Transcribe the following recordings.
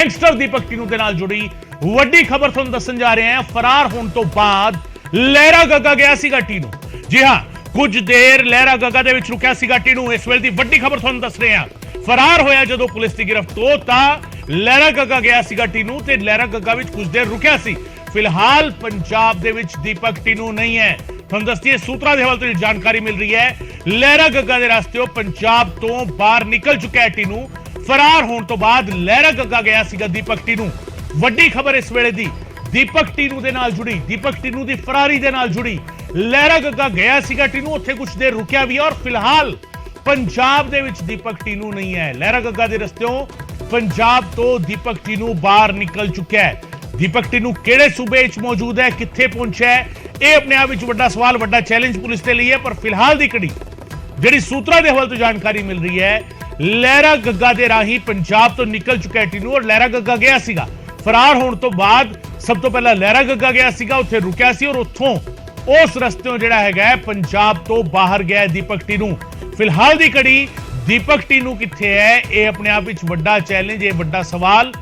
Gangster ਦੀਪਕ ਟੀਨੂ ਦੇ ਨਾਲ ਜੁੜੀ ਵੱਡੀ ਖਬਰ ਤੁਹਾਨੂੰ ਦੱਸਣ ਜਾ ਰਹੇ ਹਾਂ। ਫਰਾਰ ਹੋਣ ਤੋਂ ਬਾਅਦ ਲਹਿਰਾ ਗੱਗਾ ਗਿਆ ਸੀਗਾ ਟੀਨੂ। ਜੀ ਹਾਂ, ਕੁਝ ਦੇਰ ਲਹਿਰਾ ਗੱਗਾ ਦੇ ਵਿੱਚ ਰੁਕਿਆ ਸੀਗਾ ਟੀਨੂ। ਇਸ ਵੇਲੇ ਦੀ ਵੱਡੀ ਖਬਰ ਤੁਹਾਨੂੰ ਦੱਸ ਰਹੇ ਹਾਂ। ਫਰਾਰ ਹੋਇਆ ਜਦੋਂ ਪੁਲਿਸ ਦੀ ਗਿਰਫਤ ਤੋਂ ਤਾਂ ਲਹਿਰਾ ਗੱਗਾ ਗਿਆ ਸੀਗਾ ਟੀਨੂ ਤੇ ਲਹਿਰਾ ਗੱਗਾ ਵਿੱਚ ਕੁਝ ਦੇਰ ਰੁਕਿਆ ਸੀ। ਫਿਲਹਾਲ ਪੰਜਾਬ ਦੇ ਵਿੱਚ ਦੀਪਕ ਟੀਨੂ ਨਹੀਂ ਹੈ। ਤੁਹਾਨੂੰ ਦੱਸਦੀਏ ਸੂਤਰਾਂ ਦੇ ਹਵਾਲੇ ਤੋਂ ਜਾਣਕਾਰੀ ਮਿਲ ਰਹੀ ਹੈ, ਲਹਿਰਾ ਗੱਗਾ ਦੇ ਰਸਤੇ ਪੰਜਾਬ ਤੋਂ ਬਾਹਰ ਨਿਕਲ ਚੁੱਕਾ ਹੈ ਟੀਨੂ। ਫਰਾਰ ਹੋਣ ਤੋਂ ਬਾਅਦ ਲਹਿਰਾ ਗੱਗਾ ਗਿਆ ਸੀਗਾ ਦੀਪਕ ਟੀਨੂ। ਵੱਡੀ ਖਬਰ ਇਸ ਵੇਲੇ ਦੀ ਦੀਪਕ ਟੀਨੂ ਦੇ ਨਾਲ ਜੁੜੀ, ਦੀਪਕ ਟੀਨੂ ਦੀ ਫਰਾਰੀ ਦੇ ਨਾਲ ਜੁੜੀ। ਲਹਿਰਾ ਗੱਗਾ ਗਿਆ ਸੀਗਾ ਟੀਨੂ, ਉੱਥੇ ਕੁਝ ਦੇਰ ਰੁਕਿਆ ਵੀ ਔਰ ਫਿਲਹਾਲ ਪੰਜਾਬ ਦੇ ਵਿੱਚ ਦੀਪਕ ਟੀਨੂ ਨਹੀਂ ਹੈ। ਲਹਿਰਾ ਗੱਗਾ ਦੇ ਰਸਤਿਓਂ ਪੰਜਾਬ ਤੋਂ ਦੀਪਕ ਟੀਨੂ ਬਾਹਰ ਨਿਕਲ ਚੁੱਕਿਆ ਹੈ। ਦੀਪਕ ਟੀਨੂ ਕਿਹੜੇ ਸੂਬੇ ਵਿੱਚ ਮੌਜੂਦ ਹੈ, ਕਿੱਥੇ ਪਹੁੰਚਿਆ ਹੈ, ਇਹ ਆਪਣੇ ਆਪ ਵਿੱਚ ਵੱਡਾ ਸਵਾਲ, ਵੱਡਾ ਚੈਲੰਜ ਪੁਲਿਸ ਦੇ ਲਈ ਹੈ। ਪਰ ਫਿਲਹਾਲ ਦੀ ਘੜੀ ਜਿਹੜੀ ਸੂਤਰਾਂ ਦੇ ਹਵਾਲੇ ਤੋਂ ਜਾਣਕਾਰੀ ਮਿਲ ਰਹੀ ਹੈ, ਲਹਿਰਾ ਗੱਗਾ ਦੇ ਰਾਹੀਂ ਪੰਜਾਬ ਤੋਂ ਨਿਕਲ ਚੁੱਕਾ ਹੈ ਟੀਨੂ। ਔਰ ਲਹਿਰਾ ਗੱਗਾ ਗਿਆ ਸੀਗਾ ਫਰਾਰ ਹੋਣ ਤੋਂ ਬਾਅਦ, ਸਭ ਤੋਂ ਪਹਿਲਾਂ ਲਹਿਰਾ ਗੱਗਾ ਗਿਆ ਸੀਗਾ, ਉੱਥੇ ਰੁਕਿਆ ਸੀ ਔਰ ਉੱਥੋਂ ਉਸ ਰਸਤਿਓਂ ਜਿਹੜਾ ਹੈਗਾ ਪੰਜਾਬ ਤੋਂ ਬਾਹਰ ਗਿਆ ਦੀਪਕ ਟੀਨੂ। ਫਿਲਹਾਲ ਦੀ ਘੜੀ ਦੀਪਕ ਟੀਨੂ ਕਿੱਥੇ ਹੈ, ਇਹ ਆਪਣੇ ਆਪ ਵਿੱਚ ਵੱਡਾ ਚੈਲੰਜ, ਇਹ ਵੱਡਾ ਸਵਾਲ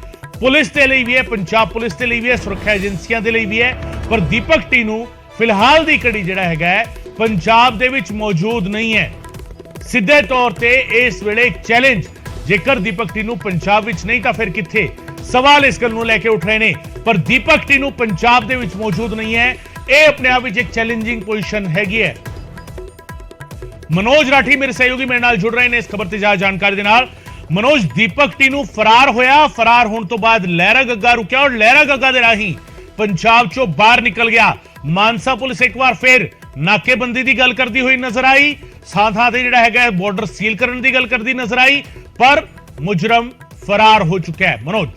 ਪੁਲਿਸ ਦੇ ਲਈ ਵੀ ਹੈ, ਪੰਜਾਬ ਪੁਲਿਸ ਦੇ ਲਈ ਵੀ ਹੈ, ਸੁਰੱਖਿਆ ਏਜੰਸੀਆਂ ਦੇ ਲਈ ਵੀ ਹੈ। ਪਰ ਦੀਪਕ ਟੀਨੂ ਫਿਲਹਾਲ ਦੀ ਘੜੀ ਜਿਹੜਾ ਹੈਗਾ ਪੰਜਾਬ ਦੇ ਵਿੱਚ ਮੌਜੂਦ ਨਹੀਂ ਹੈ। ਸਿੱਧੇ ਤੌਰ ਤੇ ਇਸ ਵੇਲੇ ਇੱਕ ਚੈਲੰਜ, ਜੇਕਰ ਦੀਪਕ ਟੀਨੂ ਪੰਜਾਬ ਵਿੱਚ ਨਹੀਂ ਤਾਂ ਫਿਰ ਕਿੱਥੇ, ਸਵਾਲ ਇਸ ਗੱਲ ਨੂੰ ਲੈ ਕੇ ਉੱਠ ਰਹੇ ਨੇ। ਪਰ ਦੀਪਕ ਟੀਨੂ ਪੰਜਾਬ ਦੇ ਵਿੱਚ ਮੌਜੂਦ ਨਹੀਂ ਹੈ, ਇਹ ਆਪਣੇ ਆਪ ਵਿੱਚ ਇੱਕ ਚੈਲੰਜਿੰਗ ਪੋਜੀਸ਼ਨ ਹੈਗੀ ਹੈ। ਮਨੋਜ ਰਾਠੀ ਮੇਰੇ ਸਹਿਯੋਗੀ ਮੇਰੇ ਨਾਲ ਜੁੜ ਰਹੇ ਨੇ ਇਸ ਖਬਰ ਤੇ ਜ਼ਿਆਦਾ ਜਾਣਕਾਰੀ ਦੇ ਨਾਲ। ਮਨੋਜ, ਦੀਪਕ ਟੀਨੂ ਫਰਾਰ ਹੋਇਆ, ਫਰਾਰ ਹੋਣ ਤੋਂ ਬਾਅਦ ਲਹਿਰਾ ਗੱਗਾ ਰੁਕਿਆ ਔਰ ਲਹਿਰਾ ਗੱਗਾ ਦੇ ਰਾਹੀਂ ਪੰਜਾਬ ਚੋਂ ਬਾਹਰ ਨਿਕਲ ਗਿਆ। ਮਾਨਸਾ ਪੁਲਿਸ ਇੱਕ ਵਾਰ ਫਿਰ ਨਾਕੇਬੰਦੀ ਦੀ ਗੱਲ ਕਰਦੀ ਹੋਈ ਨਜ਼ਰ ਆਈ, ਸਾਥ-ਸਾਥ ਜਿਹੜਾ ਹੈਗਾ ਬਾਰਡਰ ਸੀਲ ਕਰਨ ਦੀ ਗੱਲ ਕਰਦੀ ਨਜ਼ਰ ਆਈ, ਪਰ ਮੁਜਰਮ ਫਰਾਰ ਹੋ ਚੁੱਕਾ ਹੈ। ਮਨੋਜ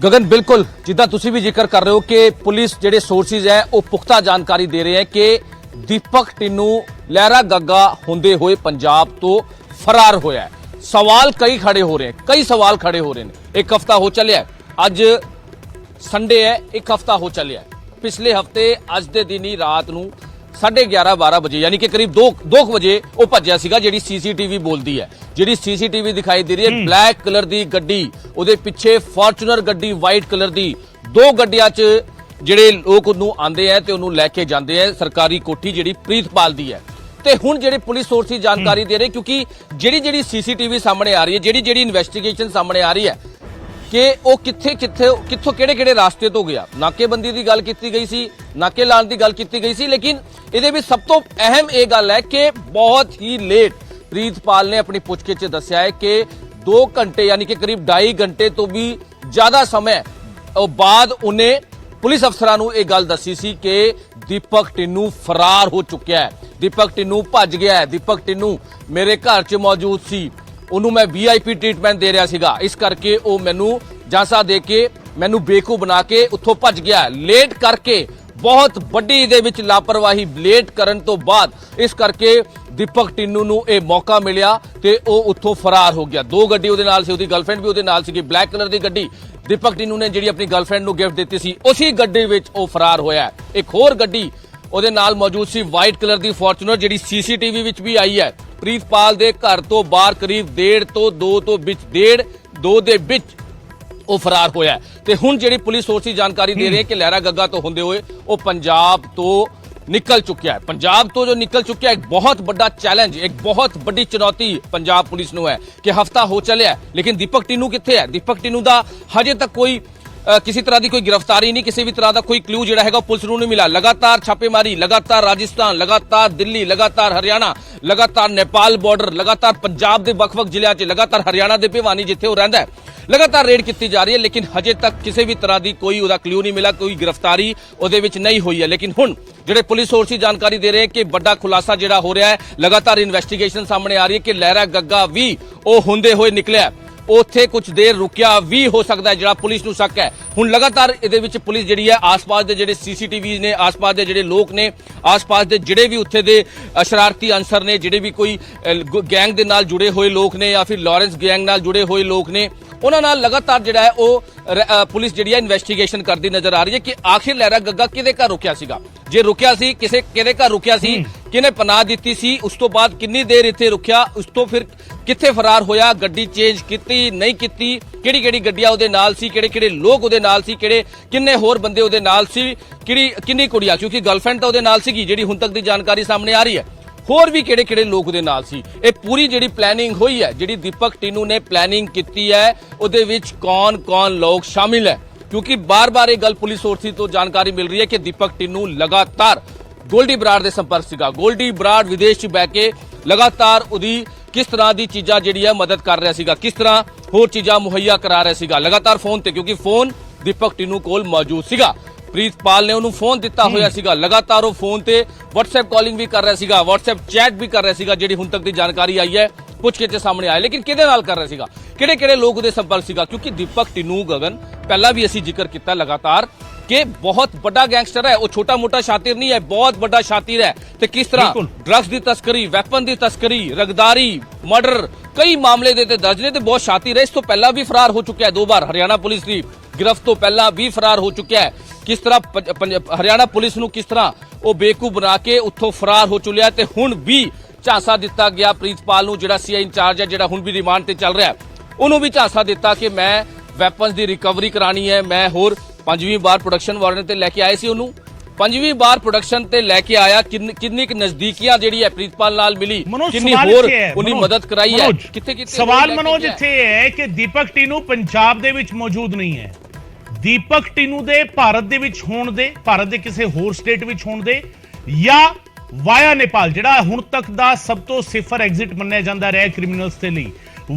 गगन, बिल्कुल जिदा तुसी भी जिक्र कर रहे हो कि पुलिस जेडे सोर्सेज है वो पुख्ता जानकारी दे रहे हैं कि दीपक टिन्नू लहरा गग्गा होंदे हुए पंजाब तो फरार होया है। सवाल कई खड़े हो रहे हैं, कई सवाल खड़े हो रहे हैं। एक हफ्ता हो चलिया है, अज संडे है, एक हफ्ता हो चलिया है। पिछले हफ्ते अज दे दिन ही रात नूं 11:30-12 बजे यानी कि करीब 2 बजे वो भज्या सीगा। जेडी सीसीटीवी बोलदी है, जेडी सीसीटीवी दिखाई दे रही है, ब्लैक कलर दी गड्डी, ਉਹਦੇ ਪਿੱਛੇ ਫਾਰਚੂਨਰ ਗੱਡੀ ਵਾਈਟ ਕਲਰ ਦੀ, 2 ਗੱਡੀਆਂ 'ਚ ਜਿਹੜੇ ਲੋਕ ਉਹਨੂੰ ਆਂਦੇ ਆ ਤੇ ਉਹਨੂੰ ਲੈ ਕੇ ਜਾਂਦੇ ਆ ਸਰਕਾਰੀ ਕੋਠੀ ਜਿਹੜੀ ਪ੍ਰੀਤਪਾਲ ਦੀ ਹੈ। ਤੇ ਹੁਣ ਜਿਹੜੇ ਪੁਲਿਸ ਸੋਰਸਿਸ ਜਾਣਕਾਰੀ ਦੇ ਰਹੇ, ਕਿਉਂਕਿ ਜਿਹੜੀ ਸੀਸੀਟੀਵੀ ਸਾਹਮਣੇ ਆ ਰਹੀ ਹੈ, ਜਿਹੜੀ ਇਨਵੈਸਟੀਗੇਸ਼ਨ ਸਾਹਮਣੇ ਆ ਰਹੀ ਹੈ ਕਿ ਉਹ ਕਿੱਥੋਂ ਕਿਹੜੇ ਰਾਸਤੇ ਤੋਂ ਗਿਆ। ਨਾਕੇਬੰਦੀ ਦੀ ਗੱਲ ਕੀਤੀ ਗਈ ਸੀ, ਨਾਕੇ ਲਾਉਣ ਦੀ ਗੱਲ ਕੀਤੀ ਗਈ ਸੀ, ਲੇਕਿਨ ਇਹਦੇ ਵਿੱਚ ਸਭ ਤੋਂ ਅਹਿਮ ਇਹ ਗੱਲ ਹੈ ਕਿ ਬਹੁਤ ਹੀ ਲੇਟ ਪ੍ਰੀਤਪਾਲ ਨੇ ਆਪਣੀ ਪੁੱਛਗਿੱਛ 'ਚ ਦੱਸਿਆ ਹੈ ਕਿ 2 ਘੰਟੇ यानी कि करीब 2.5 घंटे तो भी ज्यादा समय बाद उन्हें पुलिस अफसरां नूं यह गल दसी सी कि दीपक टिन्नू फरार हो चुका है, दीपक टिन्नू भज गया है, दीपक टिन्नू मेरे घर च मौजूद सी, उन्होंने मैं VIP ट्रीटमेंट दे रहा सीगा, इस करके वो मैनू झांसा दे के मैनू बेवकूफ बना के उत्थों भज गया। लेट करके बहुत बड़ी इहदे विच लापरवाही लेट करन तो बाद इस करके दीपक टिन्नू नूं ये मौका मिलिया ते वो उत्थों फरार हो गया। 2 ਗੱਡੀ ਉਹਦੇ ਨਾਲ ਸੀ, ਉਹਦੀ ਗਰਲਫ੍ਰੈਂਡ ਵੀ ਉਹਦੇ ਨਾਲ ਸੀਗੀ। ਬਲੈਕ ਕਲਰ ਦੀ ਗੱਡੀ दीपक टिन्नू ने ਜਿਹੜੀ ਆਪਣੀ ਗਰਲਫ੍ਰੈਂਡ ਨੂੰ ਗਿਫਟ ਦਿੱਤੀ ਸੀ, ਉਸੇ ਗੱਡੀ ਵਿੱਚ ਉਹ ਫਰਾਰ ਹੋਇਆ। ਇੱਕ ਹੋਰ ਗੱਡੀ ਉਹਦੇ ਨਾਲ ਮੌਜੂਦ ਸੀ ਵਾਈਟ ਕਲਰ ਦੀ ਫੋਰਚੂਨਰ, ਜਿਹੜੀ ਸੀਸੀਟੀਵੀ ਵਿੱਚ ਵੀ ਆਈ ਹੈ। ਪ੍ਰੀਤਪਾਲ ਦੇ ਘਰ ਤੋਂ ਬਾਹਰ ਕਰੀਬ 1.5 ਤੋਂ 2 ਦੇ ਵਿੱਚ ਉਹ ਫਰਾਰ ਹੋਇਆ। ਤੇ ਹੁਣ ਜਿਹੜੀ ਪੁਲਿਸ ਸੋਰਸਿਸ ਜਾਣਕਾਰੀ ਦੇ ਰਹੇ ਕਿ ਲਹਿਰਾ ਗੱਗਾ ਤੋਂ ਹੁੰਦੇ ਹੋਏ ਉਹ ਪੰਜਾਬ ਤੋਂ निकल चुका है। पंजाब तो जो निकल चुका है, एक बहुत बड़ा चैलेंज, एक बहुत बड़ी चुनौती पंजाब पुलिस नूं है कि हफ्ता हो चलिया है, लेकिन दीपक टिन्नू कित्थे है? दीपक टिन्नू दा हजे तक कोई किसी तरह की कोई गिरफ्तारी नहीं, किसी भी तरह का कोई क्लू जिहड़ा हैगा पुलिस नूं नहीं मिला। लगातार छापेमारी, लगातार राजस्थान, लगातार दिल्ली, लगातार हरियाणा, लगातार नेपाल बॉर्डर, लगातार पंजाब के वख-वख जिलियां च, लगातार हरियाणा के भिवानी जिथे वो रहिंदा है, लगातार रेड की जा रही है, लेकिन हजे तक किसी भी तरह की कोई उहदा क्लू नहीं मिला, कोई गिरफ्तारी उहदे विच नहीं हुई है। लेकिन हुण जिहड़े पुलिस सोर्सिस जानकारी दे रहे हैं कि बड़ा खुलासा जिहड़ा हो रहा है, लगातार इन्वेस्टिगेशन सामने आ रही है कि लहरा गग्गा भी वो हुंदे होए निकलिया, ਉੱਥੇ ਕੁਝ ਦੇਰ ਰੁਕਿਆ ਵੀ ਹੋ ਸਕਦਾ ਹੈ, ਜਿਹੜਾ ਪੁਲਿਸ ਨੂੰ ਸ਼ੱਕ ਹੈ। ਹੁਣ ਲਗਾਤਾਰ ਇਹਦੇ ਵਿੱਚ ਪੁਲਿਸ ਜਿਹੜੀ ਹੈ ਆਸ-ਪਾਸ ਦੇ ਜਿਹੜੇ ਸੀਸੀਟੀਵੀ ਨੇ, ਆਸ-ਪਾਸ ਦੇ ਜਿਹੜੇ ਲੋਕ ਨੇ, ਆਸ-ਪਾਸ ਦੇ ਜਿਹੜੇ ਵੀ ਉੱਥੇ ਦੇ ਸ਼ਰਾਰਤੀ ਅਨਸਰ ਨੇ, ਜਿਹੜੇ ਵੀ ਕੋਈ ਗੈਂਗ ਦੇ ਨਾਲ ਜੁੜੇ ਹੋਏ ਲੋਕ ਨੇ ਜਾਂ ਫਿਰ ਲਾਰੈਂਸ ਗੈਂਗ ਨਾਲ ਜੁੜੇ ਹੋਏ ਲੋਕ ਨੇ, ਉਹਨਾਂ ਨਾਲ ਲਗਾਤਾਰ ਜਿਹੜਾ ਹੈ ਉਹ ਪੁਲਿਸ ਜਿਹੜੀ ਹੈ ਇਨਵੈਸਟੀਗੇਸ਼ਨ ਕਰਦੀ ਨਜ਼ਰ ਆ ਰਹੀ ਹੈ ਕਿ ਆਖਿਰ ਲਹਿਰਾ ਗੱਗਾ ਕਿਹਦੇ ਘਰ ਰੁਕਿਆ ਸੀਗਾ। ਜੇ ਰੁਕਿਆ ਸੀ, ਕਿਹਦੇ ਘਰ ਰੁਕਿਆ ਸੀ ਕਿਹਨੇ ਪਨਾਹ ਦਿੱਤੀ ਸੀ, ਉਸ ਤੋਂ ਬਾਅਦ ਕਿੰਨੀ ਦੇਰ ਇੱਥੇ ਰੁਕਿਆ, ਉਸ ਤੋਂ ਫਿਰ ਕਿੱਥੇ ਫਰਾਰ ਹੋਇਆ, ਗੱਡੀ ਚੇਂਜ ਕੀਤੀ ਨਹੀਂ ਕੀਤੀ, ਕਿਹੜੀ ਕਿਹੜੀ ਗੱਡੀਆਂ ਉਹਦੇ ਨਾਲ ਸੀ, ਕਿਹੜੇ ਕਿਹੜੇ ਲੋਕ ਉਹਦੇ ਨਾਲ ਸੀ, ਕਿੰਨੇ ਹੋਰ ਬੰਦੇ ਉਹਦੇ ਨਾਲ ਸੀ, ਕਿੰਨੀ ਕੁੜੀਆਂ, ਕਿਉਂਕਿ ਗਰਲਫ੍ਰੈਂਡ ਤਾਂ ਉਹਦੇ ਨਾਲ ਸੀਗੀ ਜਿਹੜੀ ਹੁਣ ਤੱਕ ਦੀ ਜਾਣਕਾਰੀ ਸਾਹਮਣੇ ਆ ਰਹੀ ਹੈ, ਹੋਰ ਵੀ ਕਿਹੜੇ ਕਿਹੜੇ ਲੋਕ ਉਹਦੇ ਨਾਲ ਸੀ। ਇਹ ਪੂਰੀ ਜਿਹੜੀ ਪਲੈਨਿੰਗ ਹੋਈ ਹੈ, ਜਿਹੜੀ ਦੀਪਕ ਟਿੰਨੂ ਨੇ ਪਲੈਨਿੰਗ ਕੀਤੀ ਹੈ, ਉਹਦੇ ਵਿੱਚ ਕੌਣ-ਕੌਣ ਲੋਕ ਸ਼ਾਮਿਲ ਹੈ, ਕਿਉਂਕਿ ਬਾਰ-ਬਾਰ ਇਹ ਗੱਲ ਪੁਲਿਸ ਸੋਰਸਿਸ ਤੋਂ ਜਾਣਕਾਰੀ ਮਿਲ ਰਹੀ ਹੈ ਕਿ ਦੀਪਕ ਟਿੰਨੂ ਲਗਾਤਾਰ ਗੋਲਡੀ ਬਰਾੜ ਦੇ ਸੰਪਰਕ ਸੀਗਾ। ਗੋਲਡੀ ਬਰਾੜ ਵਿਦੇਸ਼ 'ਚ ਬਹਿ ਕੇ ਲਗਾਤਾਰ ਉਹਦੀ ਕਿਸ ਤਰ੍ਹਾਂ ਦੀ ਚੀਜ਼ਾਂ ਜਿਹੜੀ ਹੈ ਮਦਦ ਕਰ ਰਿਹਾ ਸੀਗਾ, ਕਿਸ ਤਰ੍ਹਾਂ ਹੋਰ ਚੀਜ਼ਾਂ ਮੁਹੱਈਆ ਕਰਾ ਰਿਹਾ ਸੀਗਾ, ਲਗਾਤਾਰ ਫੋਨ ਤੇ, ਕਿਉਂਕਿ ਫੋਨ ਦੀਪਕ ਟਿੰਨੂ ਕੋਲ ਮੌਜੂਦ ਸੀਗਾ। ਪ੍ਰੀਤਪਾਲ ਨੇ ਉਹਨੂੰ ਫੋਨ ਦਿੱਤਾ ਹੋਇਆ ਸੀਗਾ, ਲਗਾਤਾਰ ਉਹ ਫੋਨ ਤੇ WhatsApp ਕਾਲਿੰਗ ਵੀ ਕਰ ਰਿਹਾ ਸੀਗਾ, WhatsApp ਚੈਟ ਵੀ ਕਰ ਰਿਹਾ ਸੀਗਾ, ਜਿਹੜੀ ਹੁਣ ਤੱਕ ਦੀ ਜਾਣਕਾਰੀ ਆਈ ਹੈ ਪੁੱਛ ਕੇ ਸਾਹਮਣੇ ਆਇਆ। ਲੇਕਿਨ ਕਿਹਦੇ ਨਾਲ ਕਰ ਰਿਹਾ ਸੀਗਾ, ਕਿਹੜੇ ਕਿਹੜੇ ਲੋਕ ਉਹਦੇ ਸੰਪਰਕ ਸੀਗਾ, ਕਿਉਂਕਿ ਦੀਪਕ ਟਿੰਨੂ ਗਗਨ ਪਹਿਲਾਂ ਵੀ ਅਸੀਂ ਜ਼ਿਕਰ ਕੀਤਾ ਲਗਾਤਾਰ ਕਿ ਬਹੁਤ ਵੱਡਾ ਗੈਂਗਸਟਰ ਹੈ, ਉਹ ਛੋਟਾ ਮੋਟਾ ਸ਼ਾਤਿਰ ਨਹੀਂ ਹੈ, ਬਹੁਤ ਵੱਡਾ ਸ਼ਾਤਿਰ ਹੈ। ਤੇ ਕਿਸ ਤਰ੍ਹਾਂ ਡਰੱਗਸ ਦੀ ਤਸਕਰੀ, ਵੈਪਨ ਦੀ ਤਸਕਰੀ, ਰਗਦਾਰੀ, ਮਰਡਰ, ਕਈ ਮਾਮਲੇ ਦੇ ਤੇ ਦਰਜ ਨੇ ਤੇ ਬਹੁਤ ਸ਼ਾਤਿਰ ਹੈ। ਇਸ ਤੋਂ ਪਹਿਲਾਂ ਵੀ ਫਰਾਰ ਹੋ ਚੁੱਕਿਆ ਹੈ 2 ਵਾਰ, ਹਰਿਆਣਾ ਪੁਲਿਸ ਦੀ गिरफ्त तो पहला भी फरार हो चुका है। किस तरह हरियाणा पुलिस नूं किस तरह वो बेवकूफ बना के उत्थों फरार हो चुलिया ते हुण भी झांसा दिता गया प्रीतपाल नूं, जिहड़ा सीआई इंचार्ज है, जिहड़ा हुण भी रिमांड ते चल रहा है, उन्होंने भी झांसा दिता कि मैं वैपन्स की रिकवरी करानी है। मैं होर 5वीं बार प्रोडक्शन वारंट ते लैके आए सी, उन्होंने 5वीं बार प्रोडक्शन ते लैके आया। किन्नी नजदीकियां जिहड़ी है प्रीतपाल नाल मिली, किन्नी होर उन्हें मदद कराई है। किथे सवाल मनोज इत्थे है कि दीपक टिन्नू पंजाब दे विच मौजूद नहीं है। दीपक टिन्नू दे भारत दे विच होण दे, भारत दे किसी होर स्टेट विच होण दे, या वाया नेपाल जिहड़ा हुण तक दा सब तो सिफर एग्जिट मन्निया जांदा रहा क्रिमिनल्स दे लई,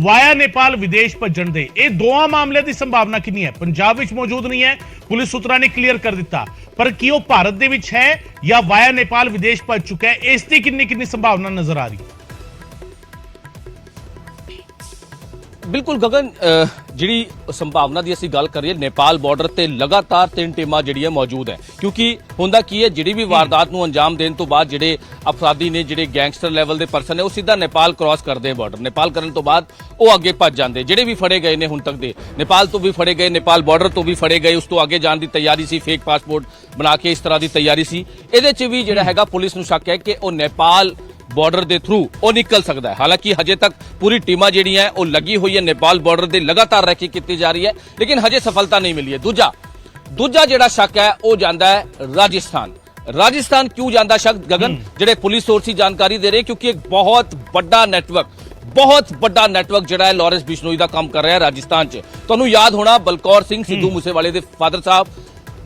वाया नेपाल विदेश भज्जण दे, ये दोवां मामले की संभावना कितनी है? पंजाब विच मौजूद नहीं है, पुलिस सूत्रा ने क्लीयर कर दिता, पर की वो भारत दे विच है या वाया नेपाल विदेश भज चुका है, इसकी कितनी संभावना नजर आ रही है? बिल्कुल गगन, जिहड़ी संभावना की असीं गल करिए, नेपाल बॉर्डर ते लगातार 3 टीमां जिहड़ियां मौजूद है, क्योंकि हुंदा की है जिहड़ी भी वारदात नूं अंजाम देण तो बाद जिहड़े अपराधी ने, जिहड़े गैंगस्टर लेवल दे पर्सन है, वो सीधा नेपाल क्रॉस करदे बॉर्डर, नेपाल करन तो बाद वो अगे भज जांदे। जिहड़े भी फड़े गए ने हुण तक दे, नेपाल तो भी फड़े गए, नेपाल बॉर्डर तो भी फड़े गए, उस तो आगे जाण दी तैयारी सी, फेक पासपोर्ट बना के इस तरह की तैयारी सी। इहदे च भी जिहड़ा हैगा पुलिस नूं शक है कि वो नेपाल बॉर्डर के थ्रू वो निकल सकता है। हालांकि हजे तक पूरी टीमां जिहड़ियां हैं वो लगी हुई है, नेपाल बॉर्डर की लगातार रैकी की जा रही है, लेकिन हजे सफलता नहीं मिली है। दूजा जिहड़ा शक है वो जांदा है राजस्थान। राजस्थान क्यों जांदा शक गगन, जिहड़े पुलिस सोर्स जानकारी दे रहे, क्योंकि एक बहुत बड़ा नेटवर्क जिहड़ा है लॉरेंस बिश्नोई का काम कर रहा है राजस्थान च। तुहानूं याद होना बलकौर सिंह सिद्धू मूसेवाले दे फादर साहब,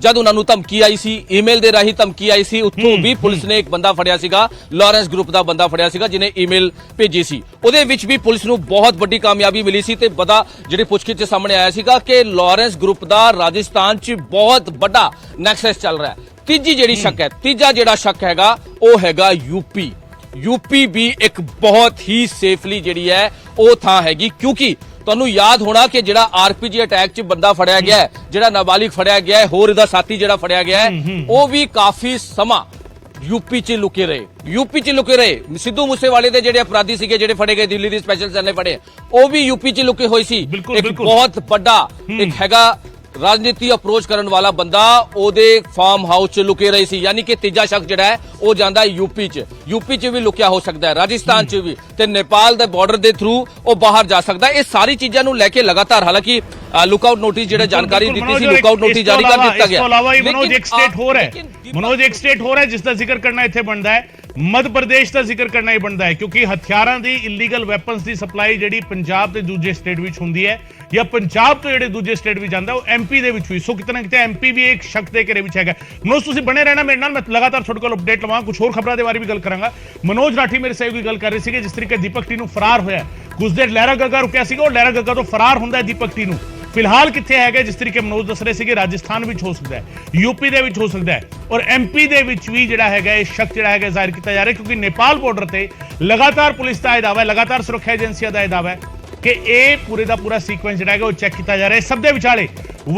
जद उन्होंने धमकी आई सी, ईमेल दे राही धमकी आई सी, उत्थों भी पुलिस ने एक बंदा फड़िया सीगा, लॉरेंस ग्रुप का बंदा फड़िया सीगा, जिन्हें ईमेल भेजी सी। उहदे विच भी पुलिस नूं बहुत बड़ी कामयाबी मिली सी ते पता जिहड़ी पुछगिछ सामने आया सीगा कि लॉरेंस ग्रुप का राजस्थान च बहुत बड़ा नैक्सस चल रहा है। तीजी जिहड़ी शक है, तीजा जिहड़ा शक हैगा वो हैगा यूपी भी एक बहुत ही सेफली जिहड़ी है वो थां हैगी, क्योंकि ਤੁਹਾਨੂੰ याद होना कि जिहड़ा आरपीजी अटैक च बंदा फड़िया गया है, जिहड़ा नाबालिग फड़िया गया है, होर इहदा साथी जिहड़ा फड़िया गया है, वो भी काफी समा यूपी च लुके रहे। सिद्धू मूसेवाले दे जिहड़े अपराधी सीगे, जिहड़े फड़े गए, दिल्ली दी स्पेशल सेल ने फड़े, वो भी यूपी च लुके होए सी। एक बहुत बड़ा एक हैगा राजनीति अप्रोच करने वाला बंदा ओदे फार्म हाउस च लुके रही सी, यानी कि तीजा शख्स जिहड़ा है वो जांदा यूपी च भी लुकिया हो सकता है, राजस्थान च भी, ते नेपाल दे बॉर्डर दे थ्रू वो बाहर जा सकता है। ये सारी चीज़ों नूं लेके लगातार, हालांकि लुकआउट नोटिस जिहड़ा जानकारी दी सी, लुकआउट नोटिस जारी कर दिता गया। मनोज एक स्टेट हो रहा है जिसका जिक्र करना इत्थे बनदा है, मध्य प्रदेश का जिक्र करना ही बनता है, क्योंकि हथियारां दी इलीगल वैपन्स की सप्लाई जिहड़ी पंजाब ते दूजे स्टेट विच हुंदी है, या पंजाब तो जिहड़े दूजे स्टेट विच जांदा वो एमपी दे विच हुई, सो कितना किते एमपी भी एक शक दे घेरे विच हैगा। मनोज तुसीं बने रहना मेरे नाल, मैं लगातार तुहाडे कोल अपडेट लवां, कुछ होर खबरां दे बारे भी गल करांगा। मनोज राठी मेरे सहयोगी गल कर रहे थे, जिस तरीके दीपक टिन्नू फरार होया, कुछ देर लहरा गग्गा रुकिया सीगा, और लहरा गग्गा तो फरार हुंदा है दीपक टिन्नू। फिलहाल कितने है, जिस तरीके मनोज दस रहे थे, राजस्थान भी हो सकता है, यूपी दे विच हो सकता है, और एमपी दे विच भी जिहड़ा है शक जिहड़ा है जाहिर किया जा रहा है, क्योंकि नेपाल बॉर्डर से लगातार पुलिस का दावा है, लगातार सुरक्षा एजेंसियों का दावा है कि यह पूरे का पूरा सीक्वेंस जिहड़ा है वो चेक किया जा रहा है। सब दे विचाले